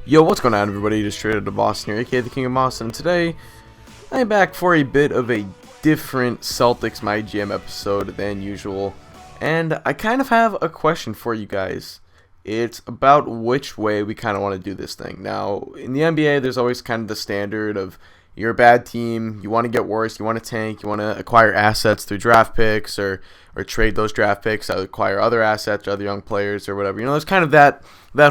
Yo, what's going on, everybody? Just traded to Boston here, aka the King of Boston. And today, I'm back for a bit of a different Celtics MyGM episode than usual. And I kind of have a question for you guys. It's about which way we kind of want to do this thing. Now, in the NBA, there's always kind of the standard of you're a bad team, you want to get worse, you want to tank, you want to acquire assets through draft picks or trade those draft picks, acquire other assets, other young players or whatever. You know, there's kind of that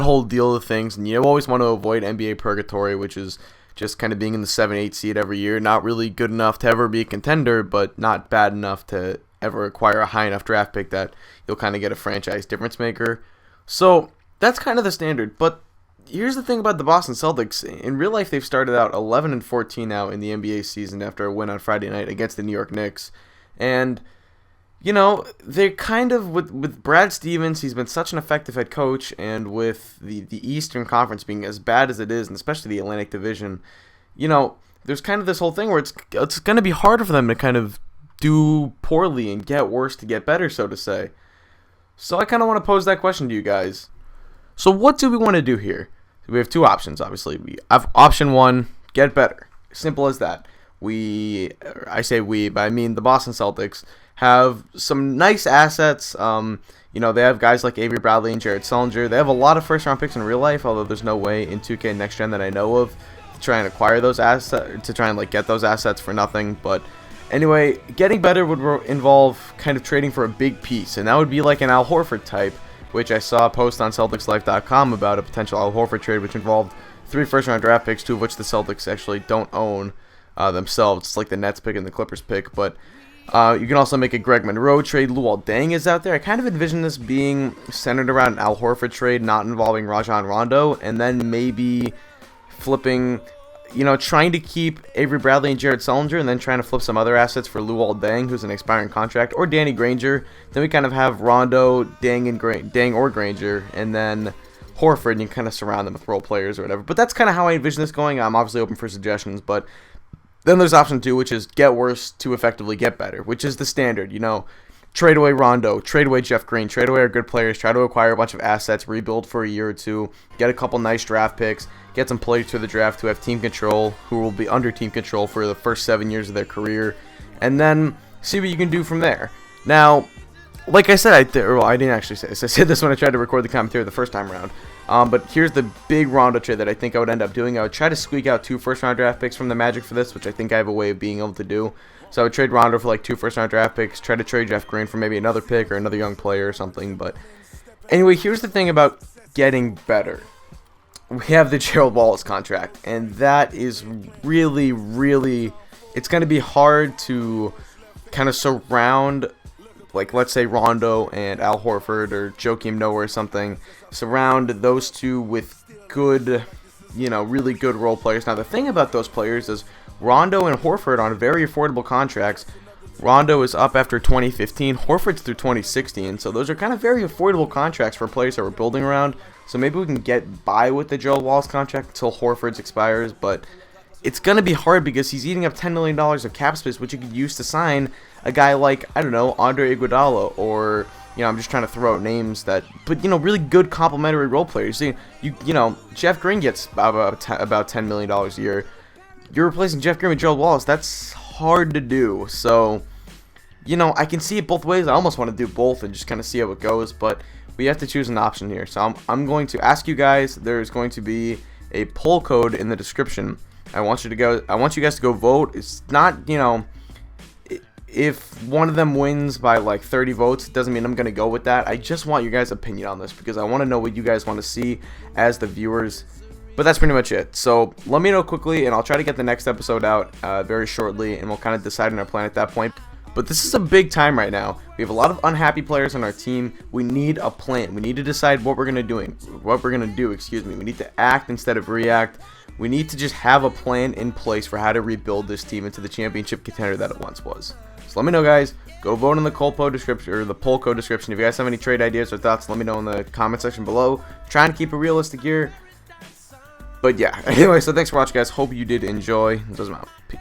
whole deal of things, and you always want to avoid NBA purgatory, which is just kind of being in the 7-8 seed every year. Not really good enough to ever be a contender, but not bad enough to ever acquire a high enough draft pick that you'll kind of get a franchise difference maker. So that's kind of the standard, but here's the thing about the Boston Celtics. In real life, they've started out 11-14 now in the NBA season after a win on Friday night against the New York Knicks. And, you know, they're kind of, with Brad Stevens, he's been such an effective head coach, and with the Eastern Conference being as bad as it is, and especially the Atlantic Division, you know, there's kind of this whole thing where it's going to be harder for them to kind of do poorly and get worse to get better, so to say. So I kind of want to pose that question to you guys. So what do we want to do here? We have two options, obviously. We have option one, get better. Simple as that. I say we, but I mean the Boston Celtics have some nice assets. You know, they have guys like Avery Bradley and Jared Sullinger. They have a lot of first-round picks in real life, although there's no way in 2K Next Gen that I know of to try and acquire those assets, to try and get those assets for nothing. But anyway, getting better would involve kind of trading for a big piece, and that would be like an Al Horford type, which I saw a post on CelticsLife.com about a potential Al Horford trade, which involved 3 first-round draft picks, 2 of which the Celtics actually don't own themselves. It's like the Nets pick and the Clippers pick. But you can also make a Greg Monroe trade. Luol Deng is out there. I kind of envision this being centered around an Al Horford trade, not involving Rajon Rondo, and then maybe flipping, you know, trying to keep Avery Bradley and Jared Sullinger, and then trying to flip some other assets for Luol Deng, who's an expiring contract, or Danny Granger. Then we kind of have Rondo, Deng or Granger, and then Horford, and you kind of surround them with role players or whatever. But that's kind of how I envision this going. I'm obviously open for suggestions, but then there's option 2, which is get worse to effectively get better, which is the standard, you know. Trade away Rondo, trade away Jeff Green, trade away our good players, try to acquire a bunch of assets, rebuild for a year or two, get a couple nice draft picks, get some players to the draft who have team control, who will be under team control for the first 7 years of their career, and then see what you can do from there. Now, like I said, I didn't actually say this. I said this when I tried to record the commentary the first time around. But here's the big Rondo trade that I think I would end up doing. I would try to squeak out 2 first-round draft picks from the Magic for this, which I think I have a way of being able to do. So I would trade Rondo for like 2 first-round draft picks, try to trade Jeff Green for maybe another pick or another young player or something. But anyway, here's the thing about getting better. We have the Gerald Wallace contract, and that is really, really, it's going to be hard to kind of surround, like, let's say Rondo and Al Horford or Joakim Noah or something, surround those two with good, you know, really good role players. Now, the thing about those players is Rondo and Horford on very affordable contracts. Rondo is up after 2015, Horford's through 2016, so those are kind of very affordable contracts for players that we're building around. So maybe we can get by with the Gerald Wallace contract until Horford's expires, but it's going to be hard because he's eating up $10 million of cap space, which you could use to sign a guy like, I don't know, Andre Iguodala, or, you know, I'm just trying to throw out names that, but, you know, really good complementary role players. You know, Jeff Green gets about $10 million a year. You're replacing Jeff Green with Gerald Wallace. That's hard to do. So, you know, I can see it both ways. I almost want to do both and just kind of see how it goes, but we have to choose an option here. So I'm going to ask you guys. There's going to be a poll code in the description. I want you guys to go vote. It's not, you know, if one of them wins by like 30 votes, it doesn't mean I'm going to go with that. I just want your guys' opinion on this because I want to know what you guys want to see as the viewers. But that's pretty much it. So let me know quickly, and I'll try to get the next episode out very shortly, and we'll kind of decide on our plan at that point. But this is a big time right now. We have a lot of unhappy players on our team. We need a plan. We need to decide what we're going to do. We need to act instead of react. We need to just have a plan in place for how to rebuild this team into the championship contender that it once was. So let me know, guys. Go vote in the poll code description. If you guys have any trade ideas or thoughts, let me know in the comment section below. Trying to keep it realistic here. But yeah, anyway, so thanks for watching, guys. Hope you did enjoy. It doesn't matter. Peace.